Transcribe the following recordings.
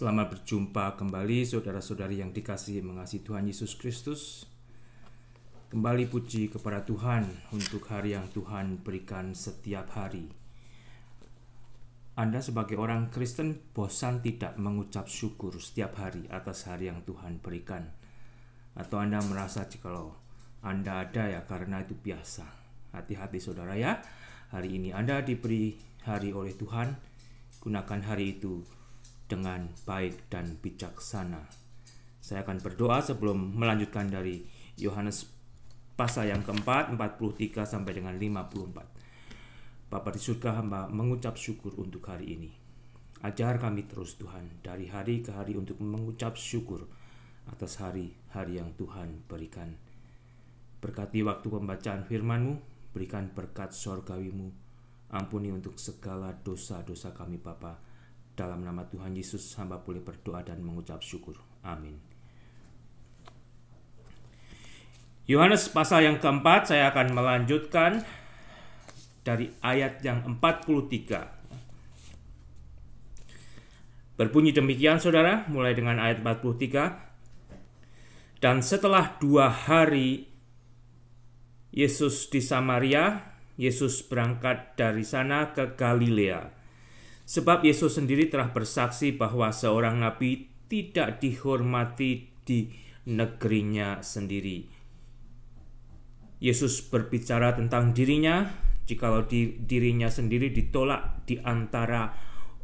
Selamat berjumpa kembali saudara-saudari yang dikasihi mengasihi Tuhan Yesus Kristus. Kembali puji kepada Tuhan untuk hari yang Tuhan berikan setiap hari. Anda sebagai orang Kristen bosan tidak mengucap syukur setiap hari atas hari yang Tuhan berikan? Atau Anda merasa jikalau Anda ada ya karena itu biasa? Hati-hati saudara ya, hari ini Anda diberi hari oleh Tuhan, gunakan hari itu dengan baik dan bijaksana. Saya akan berdoa sebelum melanjutkan dari Yohanes pasal yang keempat, 43 sampai dengan 54. Bapa di surga, hamba mengucap syukur untuk hari ini. Ajar kami terus Tuhan, dari hari ke hari untuk mengucap syukur atas hari-hari yang Tuhan berikan. Berkati waktu pembacaan firman-Mu, berikan berkat sorgawi-Mu. Ampuni untuk segala dosa-dosa kami Bapa. Dalam nama Tuhan Yesus, hamba boleh berdoa dan mengucap syukur. Amin. Yohanes pasal yang keempat, saya akan melanjutkan dari ayat yang 43. Berbunyi demikian saudara, mulai dengan ayat 43. Dan setelah 2 hari Yesus di Samaria, Yesus berangkat dari sana ke Galilea. Sebab Yesus sendiri telah bersaksi bahwa seorang nabi tidak dihormati di negerinya sendiri. Yesus berbicara tentang dirinya, jikalau dirinya sendiri ditolak di antara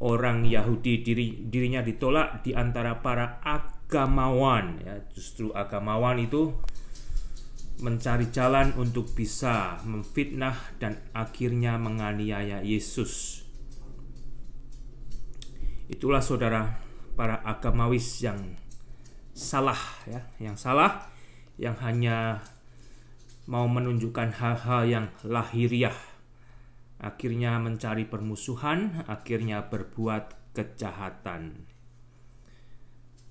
orang Yahudi, dirinya ditolak di antara para agamawan. Ya, justru agamawan itu mencari jalan untuk bisa memfitnah dan akhirnya menganiaya Yesus. Itulah saudara para agamawis yang salah ya, yang hanya mau menunjukkan hal-hal yang lahiriah, akhirnya mencari permusuhan, akhirnya berbuat kejahatan.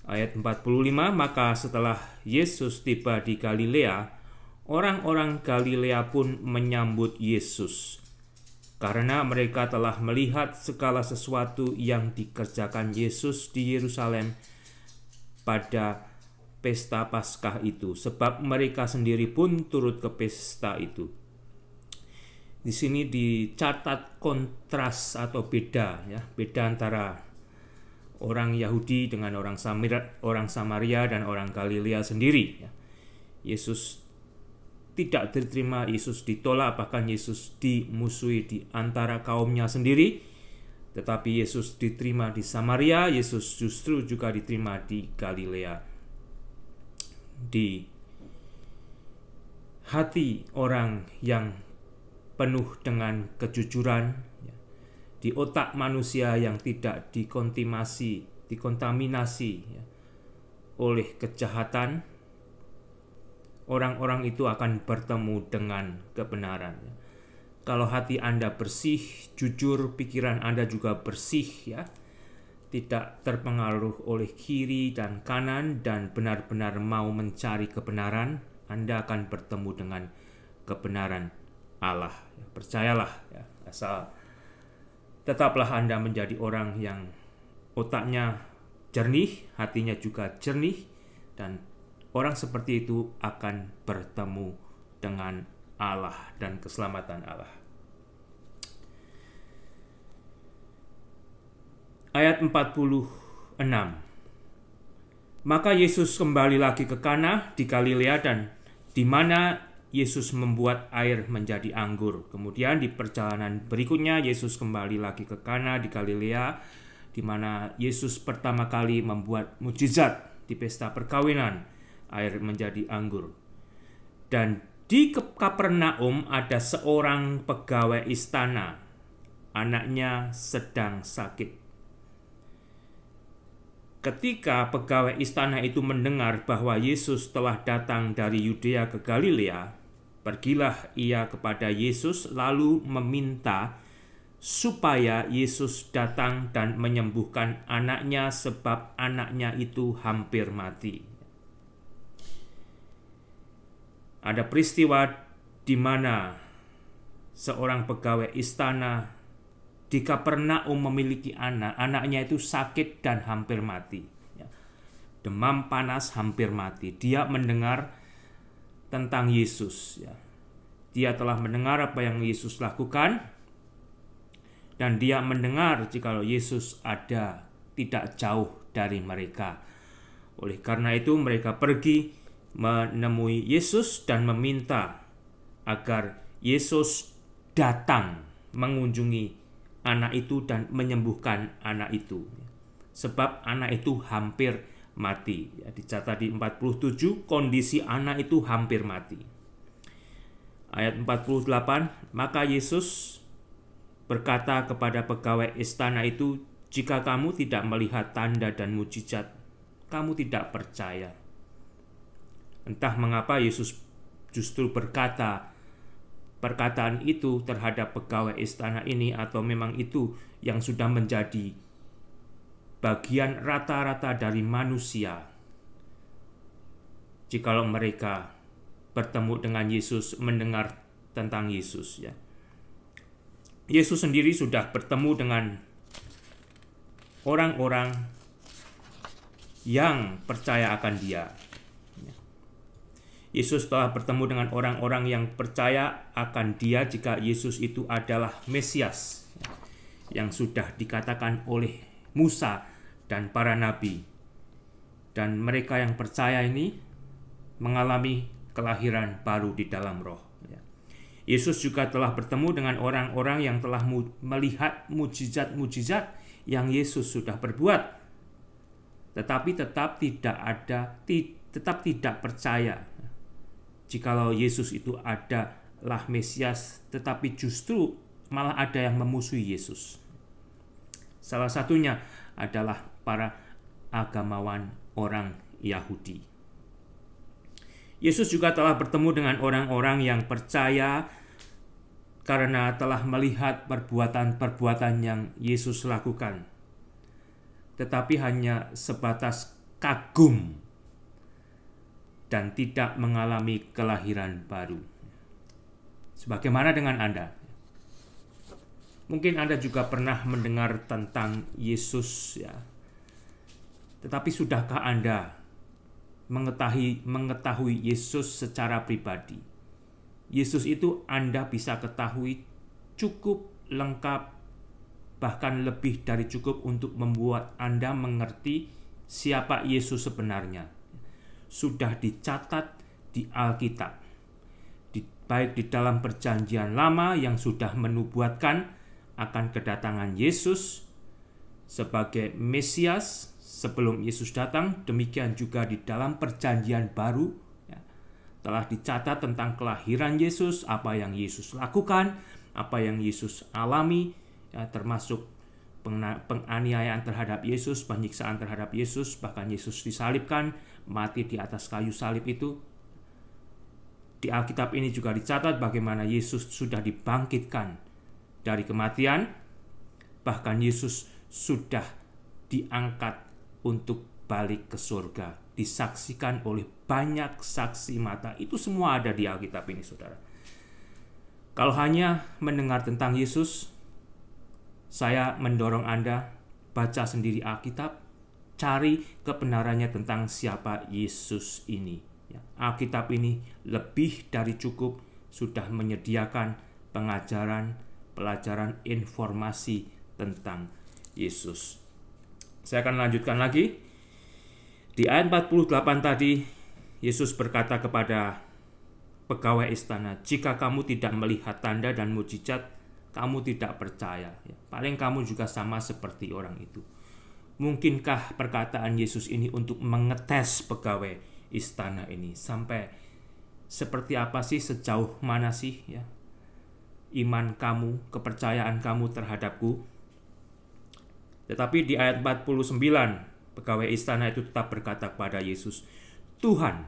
Ayat 45, maka setelah Yesus tiba di Galilea, orang-orang Galilea pun menyambut Yesus, karena mereka telah melihat segala sesuatu yang dikerjakan Yesus di Yerusalem pada pesta Paskah itu, sebab mereka sendiri pun turut ke pesta itu. Di sini dicatat kontras atau beda antara orang Yahudi dengan orang Samaria dan orang Galilea sendiri. Yesus tidak diterima, Yesus ditolak, bahkan Yesus dimusuhi di antara kaumnya sendiri. Tetapi Yesus diterima di Samaria, Yesus justru juga diterima di Galilea. Di hati orang yang penuh dengan kejujuran, di otak manusia yang tidak dikontaminasi oleh kejahatan, orang-orang itu akan bertemu dengan kebenaran. Kalau hati Anda bersih, jujur, pikiran Anda juga bersih ya, tidak terpengaruh oleh kiri dan kanan dan benar-benar mau mencari kebenaran, Anda akan bertemu dengan kebenaran Allah. Percayalah ya, asal tetaplah Anda menjadi orang yang otaknya jernih, hatinya juga jernih, dan orang seperti itu akan bertemu dengan Allah dan keselamatan Allah. Ayat 46. Maka Yesus kembali lagi ke Kana di Galilea, dan di mana Yesus membuat air menjadi anggur. Kemudian di perjalanan berikutnya Yesus kembali lagi ke Kana di Galilea, di mana Yesus pertama kali membuat mukjizat di pesta perkawinan, air menjadi anggur. Dan di Kapernaum ada seorang pegawai istana, anaknya sedang sakit. Ketika pegawai istana itu mendengar bahwa Yesus telah datang dari Yudea ke Galilea, pergilah ia kepada Yesus lalu meminta supaya Yesus datang dan menyembuhkan anaknya, sebab anaknya itu hampir mati. Ada peristiwa di mana seorang pegawai istana di Kapernaum memiliki anaknya itu sakit dan hampir mati. Demam panas hampir mati. Dia mendengar tentang Yesus. Dia telah mendengar apa yang Yesus lakukan, dan dia mendengar jikalau Yesus ada tidak jauh dari mereka. Oleh karena itu mereka pergi menemui Yesus dan meminta agar Yesus datang mengunjungi anak itu dan menyembuhkan anak itu. Sebab anak itu hampir mati. Dicatat di 47, kondisi anak itu hampir mati. Ayat 48, maka Yesus berkata kepada pegawai istana itu, jika kamu tidak melihat tanda dan mukjizat, kamu tidak percaya. Entah mengapa Yesus justru berkata perkataan itu terhadap pegawai istana ini, atau memang itu yang sudah menjadi bagian rata-rata dari manusia. Jikalau mereka bertemu dengan Yesus, mendengar tentang Yesus, Yesus sendiri sudah bertemu dengan orang-orang yang percaya akan Dia. Yesus telah bertemu dengan orang-orang yang percaya akan Dia jika Yesus itu adalah Mesias yang sudah dikatakan oleh Musa dan para nabi. Dan mereka yang percaya ini mengalami kelahiran baru di dalam roh. Yesus juga telah bertemu dengan orang-orang yang telah melihat mukjizat-mukjizat yang Yesus sudah berbuat, tetapi tetap tidak percaya jikalau Yesus itu adalah Mesias, tetapi justru malah ada yang memusuhi Yesus. Salah satunya adalah para agamawan orang Yahudi. Yesus juga telah bertemu dengan orang-orang yang percaya karena telah melihat perbuatan-perbuatan yang Yesus lakukan, tetapi hanya sebatas kagum dan tidak mengalami kelahiran baru. Sebagaimana dengan Anda. Mungkin Anda juga pernah mendengar tentang Yesus, tetapi sudahkah Anda mengetahui Yesus secara pribadi? Yesus itu Anda bisa ketahui cukup lengkap, bahkan lebih dari cukup untuk membuat Anda mengerti siapa Yesus sebenarnya. Sudah dicatat di Alkitab, baik di dalam Perjanjian Lama yang sudah menubuatkan akan kedatangan Yesus sebagai Mesias sebelum Yesus datang. Demikian juga di dalam Perjanjian Baru telah dicatat tentang kelahiran Yesus, apa yang Yesus lakukan, apa yang Yesus alami, termasuk penganiayaan terhadap Yesus, penyiksaan terhadap Yesus, bahkan Yesus disalibkan, mati di atas kayu salib itu. Di Alkitab ini juga dicatat bagaimana Yesus sudah dibangkitkan dari kematian, bahkan Yesus sudah diangkat untuk balik ke surga, disaksikan oleh banyak saksi mata. Itu semua ada di Alkitab ini, saudara. Kalau hanya mendengar tentang Yesus, saya mendorong Anda baca sendiri Alkitab, cari kebenarannya tentang siapa Yesus ini. Alkitab ini lebih dari cukup sudah menyediakan pengajaran, pelajaran, informasi tentang Yesus. Saya akan lanjutkan lagi. Di ayat 48 tadi, Yesus berkata kepada pegawai istana, jika kamu tidak melihat tanda dan mukjizat, kamu tidak percaya. Paling kamu juga sama seperti orang itu. Mungkinkah perkataan Yesus ini untuk mengetes pegawai istana ini? Sampai seperti apa sih, sejauh mana sih iman kamu, kepercayaan kamu terhadapku? Tetapi di ayat 49, pegawai istana itu tetap berkata kepada Yesus, Tuhan.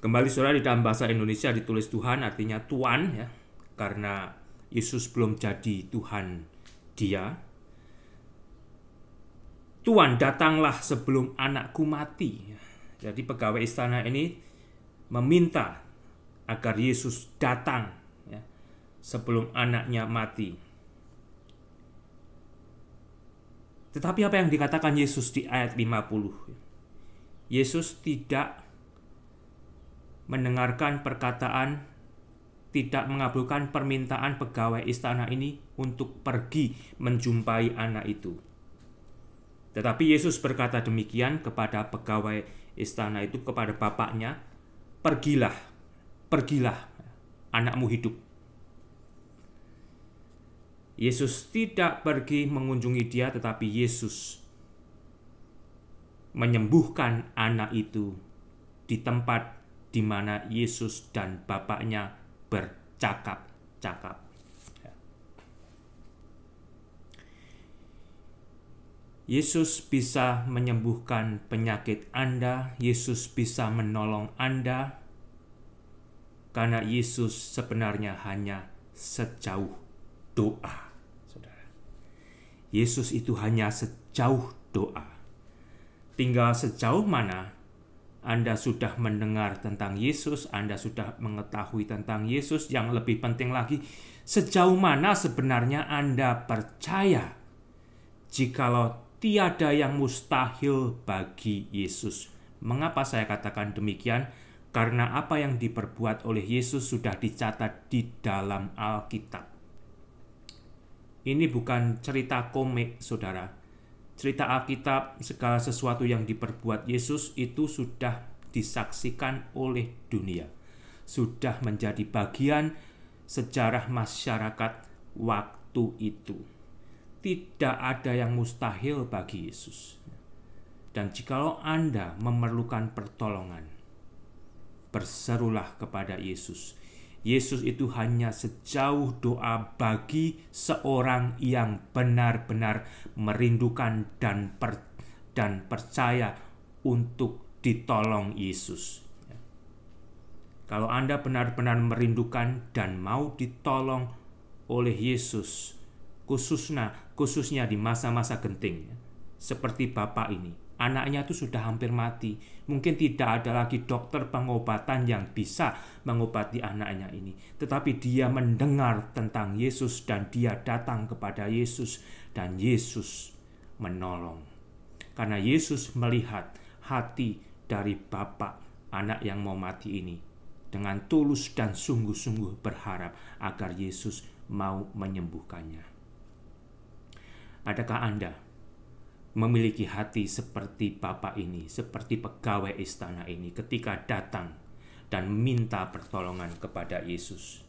Kembali saudara, di dalam bahasa Indonesia ditulis Tuhan, artinya Tuan, karena Yesus belum jadi Tuhan dia. Tuan, datanglah sebelum anakku mati. Jadi pegawai istana ini meminta agar Yesus datang sebelum anaknya mati. Tetapi apa yang dikatakan Yesus di ayat 50? Yesus tidak mendengarkan perkataan, tidak mengabulkan permintaan pegawai istana ini untuk pergi menjumpai anak itu. Tetapi Yesus berkata demikian kepada pegawai istana itu, kepada bapaknya, pergilah, anakmu hidup. Yesus tidak pergi mengunjungi dia, tetapi Yesus menyembuhkan anak itu di tempat di mana Yesus dan bapaknya bercakap-cakap. Yesus bisa menyembuhkan penyakit Anda, Yesus bisa menolong Anda, karena Yesus sebenarnya hanya sejauh doa. Saudara, Yesus itu hanya sejauh doa. Tinggal sejauh mana Anda sudah mendengar tentang Yesus, Anda sudah mengetahui tentang Yesus. Yang lebih penting lagi, sejauh mana sebenarnya Anda percaya jikalau tiada yang mustahil bagi Yesus. Mengapa saya katakan demikian? Karena apa yang diperbuat oleh Yesus sudah dicatat di dalam Alkitab. Ini bukan cerita komik, saudara. Cerita Alkitab, segala sesuatu yang diperbuat Yesus itu sudah disaksikan oleh dunia. Sudah menjadi bagian sejarah masyarakat waktu itu. Tidak ada yang mustahil bagi Yesus. Dan jikalau Anda memerlukan pertolongan, berserulah kepada Yesus. Yesus itu hanya sejauh doa bagi seorang yang benar-benar merindukan dan percaya untuk ditolong Yesus. Kalau Anda benar-benar merindukan dan mau ditolong oleh Yesus, khususnya di masa-masa genting, seperti Bapak ini, anaknya itu sudah hampir mati. Mungkin tidak ada lagi dokter pengobatan yang bisa mengobati anaknya ini. Tetapi dia mendengar tentang Yesus dan dia datang kepada Yesus. Dan Yesus menolong. Karena Yesus melihat hati dari bapak anak yang mau mati ini. Dengan tulus dan sungguh-sungguh berharap agar Yesus mau menyembuhkannya. Adakah Anda memiliki hati seperti Bapak ini, seperti pegawai istana ini ketika datang dan minta pertolongan kepada Yesus?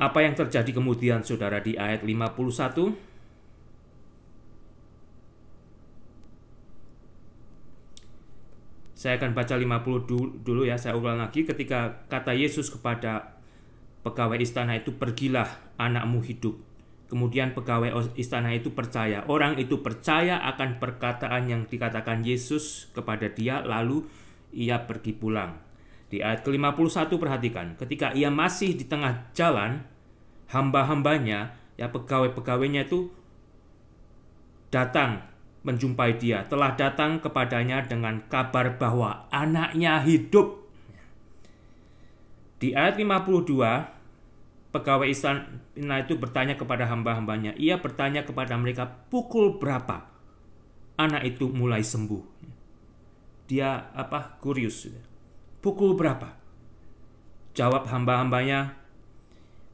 Apa yang terjadi kemudian, saudara, di ayat 51? Saya akan baca 50 dulu ya, saya ulang lagi. Ketika kata Yesus kepada pegawai istana itu, pergilah, anakmu hidup. Kemudian pegawai istana itu percaya. Orang itu percaya akan perkataan yang dikatakan Yesus kepada dia, lalu ia pergi pulang. Di ayat ke-51 perhatikan, ketika ia masih di tengah jalan, hamba-hambanya, ya pegawai-pegawainya itu datang menjumpai dia, telah datang kepadanya dengan kabar bahwa anaknya hidup. Di ayat 52, pegawai istana itu bertanya kepada hamba-hambanya. Ia bertanya kepada mereka, pukul berapa anak itu mulai sembuh? Dia kurius. Pukul berapa? Jawab hamba-hambanya,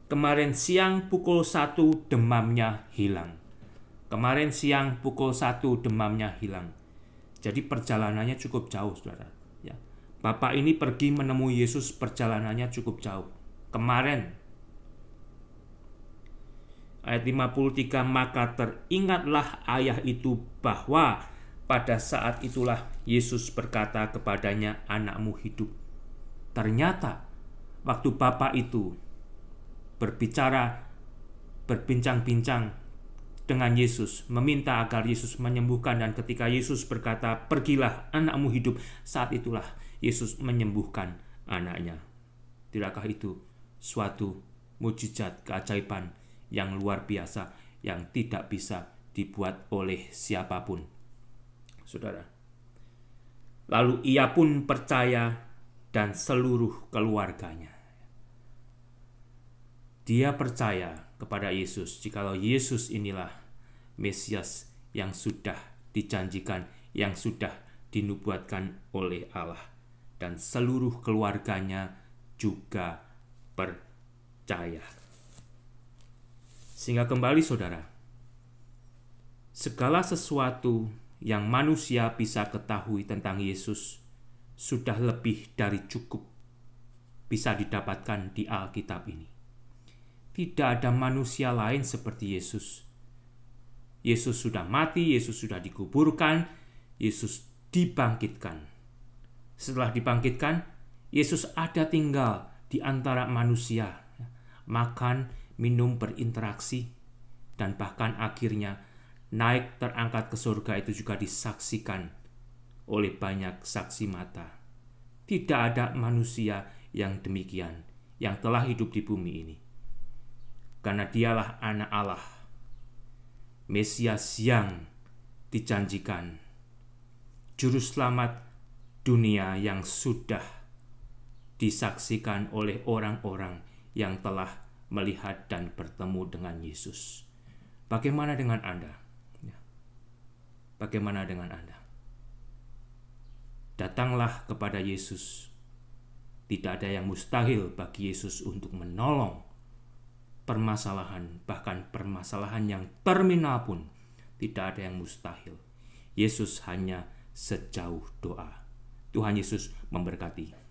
kemarin siang pukul 1 demamnya hilang. Kemarin siang pukul 1 demamnya hilang. Jadi perjalanannya cukup jauh, saudara. Ya. Bapak ini pergi menemui Yesus, perjalanannya cukup jauh. Kemarin. Ayat 53, maka teringatlah ayah itu bahwa pada saat itulah Yesus berkata kepadanya, anakmu hidup. Ternyata waktu bapak itu berbincang-bincang dengan Yesus, meminta agar Yesus menyembuhkan, dan ketika Yesus berkata, pergilah, anakmu hidup, saat itulah Yesus menyembuhkan anaknya. Tidakkah itu suatu mujizat, keajaiban yang luar biasa, yang tidak bisa dibuat oleh siapapun, saudara? Lalu ia pun percaya dan seluruh keluarganya. Dia percaya kepada Yesus, jikalau Yesus inilah Mesias yang sudah dijanjikan, yang sudah dinubuatkan oleh Allah. Dan seluruh keluarganya juga percaya. Sehingga kembali saudara, segala sesuatu yang manusia bisa ketahui tentang Yesus sudah lebih dari cukup bisa didapatkan di Alkitab ini. Tidak ada manusia lain seperti Yesus. Yesus sudah mati, Yesus sudah dikuburkan, Yesus dibangkitkan. Setelah dibangkitkan, Yesus ada tinggal di antara manusia, makan, minum, berinteraksi, dan bahkan akhirnya naik terangkat ke surga itu juga disaksikan oleh banyak saksi mata. Tidak ada manusia yang demikian yang telah hidup di bumi ini. Karena dialah anak Allah, Mesias yang dijanjikan, juru selamat dunia yang sudah disaksikan oleh orang-orang yang telah melihat dan bertemu dengan Yesus. Bagaimana dengan Anda? Bagaimana dengan Anda? Datanglah kepada Yesus. Tidak ada yang mustahil bagi Yesus untuk menolong permasalahan, bahkan permasalahan yang terminal pun tidak ada yang mustahil. Yesus hanya sejauh doa. Tuhan Yesus memberkati.